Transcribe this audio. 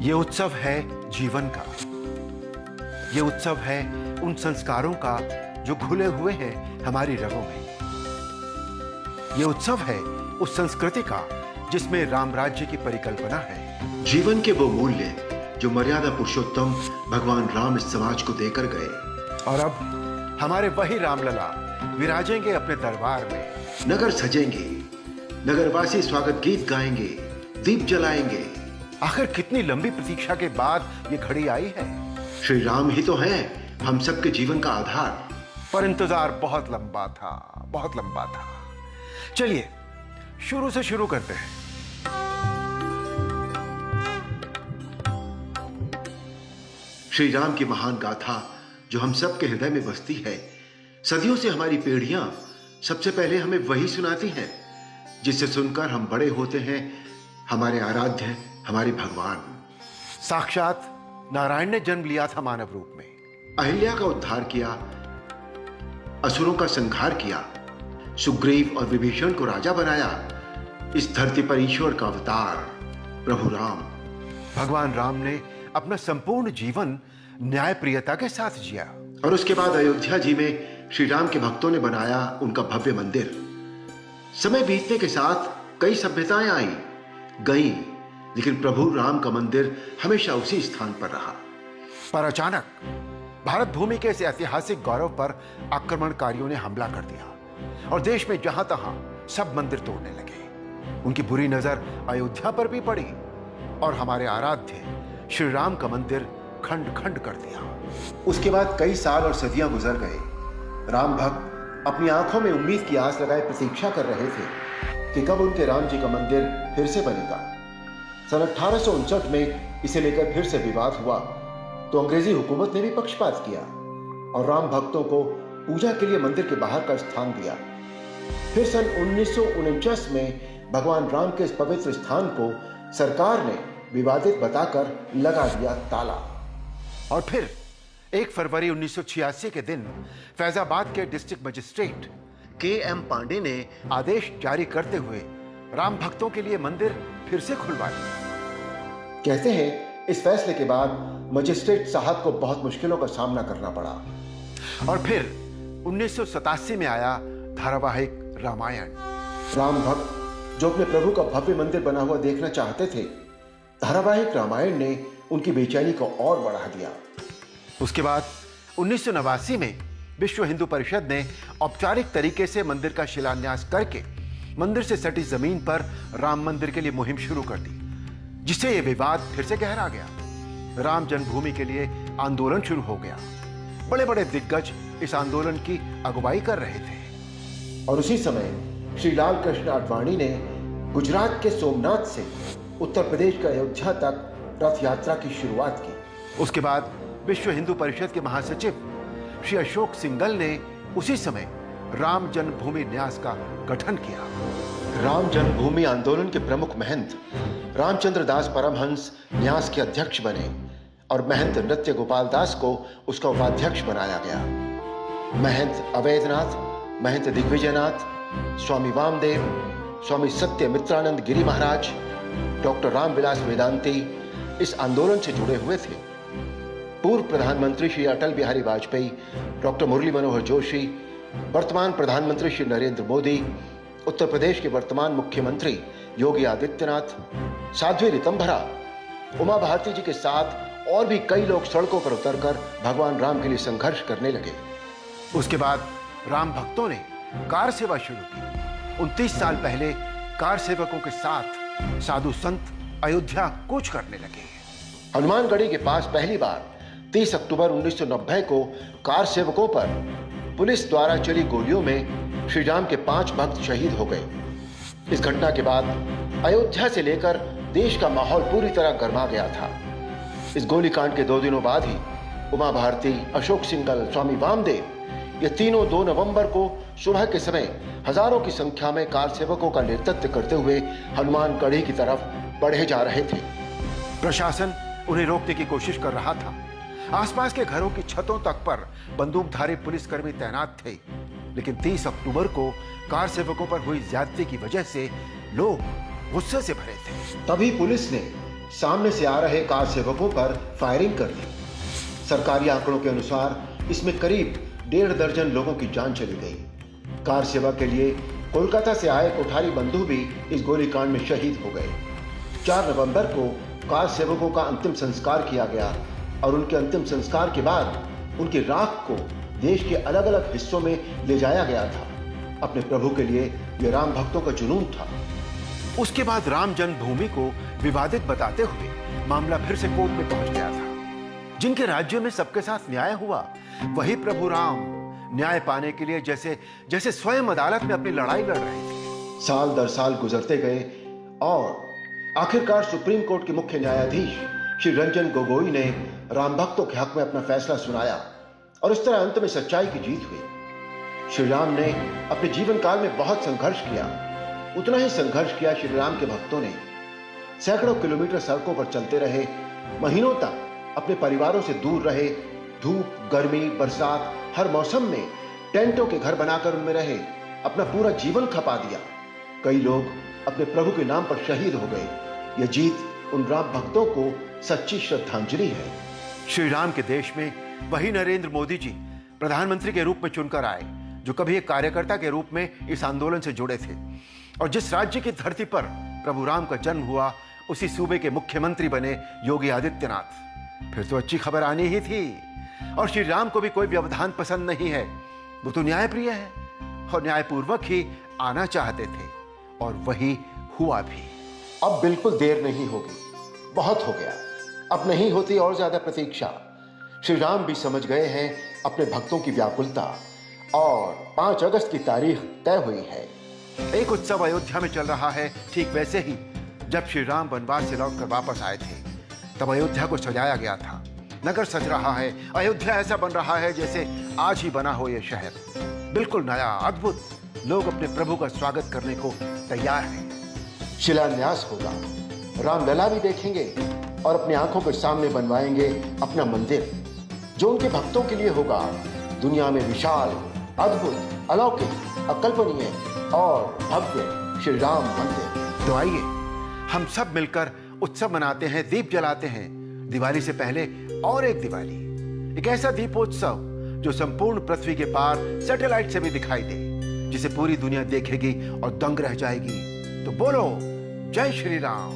ये उत्सव है जीवन का। ये उत्सव है उन संस्कारों का जो घुले हुए हैं हमारी रगों में। ये उत्सव है उस संस्कृति का जिसमें राम राज्य की परिकल्पना है। जीवन के वो मूल्य जो मर्यादा पुरुषोत्तम भगवान राम इस समाज को देकर गए। और अब हमारे वही रामलला विराजेंगे अपने दरबार में। नगर सजेंगे, नगरवासी स्वागत गीत गाएंगे, दीप जलाएंगे। आखिर कितनी लंबी प्रतीक्षा के बाद ये घड़ी आई है। श्री राम ही तो हैं हम सबके जीवन का आधार। पर इंतजार बहुत लंबा था, बहुत लंबा था। चलिए शुरू से शुरू करते हैं। श्री राम की महान गाथा जो हम सबके हृदय में बसती है। सदियों से हमारी पीढ़ियां सबसे पहले हमें वही सुनाती हैं जिससे सुनकर हम बड़े होते हैं। हमारे आराध्य, हमारे भगवान। साक्षात नारायण ने जन्म लिया था मानव रूप में। अहिल्या का उद्धार किया, असुरों का संहार किया, सुग्रीव और विभीषण को राजा बनाया। इस धरती पर ईश्वर का अवतार प्रभु राम। भगवान राम ने अपना संपूर्ण जीवन न्यायप्रियता के साथ जिया। और उसके बाद अयोध्या जी में श्री राम के भक्तों ने बनाया उनका भव्य मंदिर। समय बीतने के साथ कई सभ्यताएं आई गई, लेकिन प्रभु राम का मंदिर हमेशा उसी स्थान पर रहा। पर अचानक भारत भूमि के इस ऐतिहासिक गौरव पर आक्रमणकारियों ने हमला कर दिया और देश में जहां तहां सब मंदिर तोड़ने लगे। उनकी बुरी नजर अयोध्या पर भी पड़ी और हमारे आराध्य श्री राम का मंदिर खंड खंड कर दिया। उसके बाद कई साल और सदियां गुजर गए। राम भक्त अपनी आंखों में उम्मीद की आस लगाए प्रतीक्षा कर रहे थे कि कब उनके राम जी का मंदिर फिर से बनेगा। सन 1859 में इसे लेकर फिर से विवाद हुआ तो अंग्रेजी हुकूमत ने भी पक्षपात किया और राम भक्तों को पूजा के लिए मंदिर के बाहर का स्थान दिया। फिर सन 1949 में भगवान राम के इस पवित्र स्थान को सरकार ने विवादित बताकर लगा दिया ताला। और फिर 1 फरवरी 1986 के दिन फैजाबाद के डिस्ट्रिक्ट मजिस्ट्रेट के.एम. पांडे ने आदेश जारी करते हुए राम भक्तों के लिए मंदिर फिर से खुलवा दिया। कहते हैं इस फैसले के बाद मजिस्ट्रेट साहब को बहुत मुश्किलों का सामना करना पड़ा। और फिर 1987 में आया धारावाहिक रामायण। राम भक्त जो अपने प्रभु का भव्य मंदिर बना हुआ देखना चाहते थे, धारावाहिक रामायण ने उनकी बेचैनी को और बढ़ा दिया। उसके बाद 1989 में विश्व हिंदू परिषद ने औपचारिक तरीके से मंदिर का शिलान्यास करके मंदिर से सटी जमीन पर राम मंदिर के लिए मुहिम शुरू कर दी, जिससे यह विवाद फिर से गहरा गया। राम जन्मभूमि के लिए आंदोलन शुरू हो गया। बड़े बड़े दिग्गज इस आंदोलन की अगुवाई कर रहे थे। और उसी समय श्री लाल कृष्ण आडवाणी ने गुजरात के सोमनाथ से उत्तर प्रदेश के अयोध्या तक रथ यात्रा की शुरुआत की। उसके बाद विश्व हिंदू परिषद के महासचिव श्री अशोक सिंघल ने उसी समय राम जन्मभूमि न्यास का गठन किया। राम जन्मभूमि आंदोलन के प्रमुख महंत रामचंद्र दास परमहंस न्यास के अध्यक्ष बने और महंत नृत्य गोपाल दास को उसका उपाध्यक्ष बनाया गया। महंत अवैधनाथ, महंत दिग्विजयनाथ, स्वामी वामदेव, स्वामी सत्यमित्रानंद गिरी महाराज, डॉक्टर रामविलास वेदांती इस आंदोलन से जुड़े हुए थे। पूर्व प्रधानमंत्री श्री अटल बिहारी वाजपेयी, डॉक्टर मुरली मनोहर जोशी, वर्तमान प्रधानमंत्री श्री नरेंद्र मोदी, उत्तर प्रदेश के वर्तमान मुख्यमंत्री योगी आदित्यनाथ, साध्वी ऋतंभरा, उमा भारती जी के साथ और भी कई लोग सड़कों पर उतरकर भगवान राम के लिए संघर्ष करने लगे। उसके बाद राम भक्तों ने कार सेवा शुरू की। 29 साल पहले कार सेवकों के साथ साधु संत अयोध्या कूच करने लगे। हनुमानगढ़ी के पास पहली बार 30 अक्टूबर 1990 को कार सेवकों पर पुलिस द्वारा चली गोलियों में श्री राम के 5 भक्त शहीद हो गए। इस घटना के बाद अयोध्या से लेकर देश का माहौल पूरी तरह गर्मा गया था। इस गोलीकांड के 2 दिनों बाद ही उमा भारती, अशोक सिंघल, स्वामी वामदेव ये तीनों 2 नवंबर को सुबह के समय हजारों की संख्या में कार सेवकों का नेतृत्व करते हुए हनुमानगढ़ी की तरफ बढ़े जा रहे थे। प्रशासन उन्हें रोकने की कोशिश कर रहा था। आसपास के घरों की छतों तक पर बंदूकधारी पुलिसकर्मी तैनात थे, लेकिन 30 अक्टूबर को कार सेवकों पर हुई ज्यादती की वजह से लोग गुस्से से भरे थे। तभी पुलिस ने सामने से आ रहे कार सेवकों पर फायरिंग कर दी। सरकारी आंकड़ों के अनुसार इसमें करीब 1.5 दर्जन लोगों की जान चली गई। कार सेवा के लिए कोलकाता से आए कोठारी बंधु भी इस गोलीकांड में शहीद हो गए। 4 नवंबर को कार सेवकों का अंतिम संस्कार किया गया और उनके अंतिम संस्कार के बाद उनकी राख को देश के अलग अलग हिस्सों में ले जाया गया था। अपने प्रभु के लिए यह राम भक्तों का जुनून था। उसके बाद राम जन्मभूमि को विवादित बताते हुए मामला फिर से कोर्ट में पहुंच गया था। जिनके राज्यों में सबके साथ न्याय हुआ, वही प्रभु राम न्याय पाने के लिए जैसे जैसे स्वयं अदालत में अपनी लड़ाई लड़ रहे थे। साल दर साल गुजरते गए और आखिरकार सुप्रीम कोर्ट के मुख्य न्यायाधीश श्री रंजन गोगोई ने राम भक्तों के हक में अपना फैसला सुनाया और इस तरह अंत में सच्चाई की जीत हुई। श्री राम ने अपने जीवन काल में बहुत संघर्ष किया। उतना ही संघर्ष किया श्री राम के भक्तों ने। सैकड़ों किलोमीटर सड़कों पर चलते रहे, महीनों तक अपने परिवारों से दूर रहे, धूप, गर्मी, बरसात, हर मौसम में टेंटों के घर बनाकर उनमें रहे, अपना पूरा जीवन खपा दिया। कई लोग अपने प्रभु के नाम पर शहीद हो गए। यह जीत उन राम भक्तों को सच्ची श्रद्धांजलि है। श्री राम के देश में वही नरेंद्र मोदी जी प्रधानमंत्री के रूप में चुनकर आए, जो कभी एक कार्यकर्ता के रूप में इस आंदोलन से जुड़े थे। और जिस राज्य की धरती पर प्रभु राम का जन्म हुआ, उसी सूबे के मुख्यमंत्री बने योगी आदित्यनाथ। फिर तो अच्छी खबर आनी ही थी। और श्री राम को भी कोई व्यवधान पसंद नहीं है। वो तो न्यायप्रिय है और न्यायपूर्वक ही आना चाहते थे, और वही हुआ भी। अब बिल्कुल देर नहीं होगी, बहुत हो गया। अब नहीं होती और ज्यादा प्रतीक्षा। श्री राम भी समझ गए हैं अपने भक्तों की व्याकुलता और 5 अगस्त की तारीख तय हुई है। एक उत्सव अयोध्या में चल रहा है, ठीक वैसे ही जब श्री राम वनवास से लौटकर वापस आए थे, तब अयोध्या को सजाया गया था। नगर सज रहा है, अयोध्या ऐसा बन रहा है जैसे आज ही बना हो यह शहर। बिल्कुल नया, अद्भुत। लोग अपने प्रभु का स्वागत करने को तैयार हैं। शिलान्यास होगा, रामलला भी देखेंगे और अपनी आंखों के सामने बनवाएंगे अपना मंदिर, जो उनके भक्तों के लिए होगा दुनिया में विशाल, अद्भुत, अलौकिक, अकल्पनीय और भव्य श्री राम मंदिर। तो आइए हम सब मिलकर उत्सव मनाते हैं, दीप जलाते हैं। दिवाली से पहले और एक दिवाली, एक ऐसा दीपोत्सव जो संपूर्ण पृथ्वी के पार सैटेलाइट से भी दिखाई दे, जिसे पूरी दुनिया देखेगी और दंग रह जाएगी। तो बोलो जय श्री राम।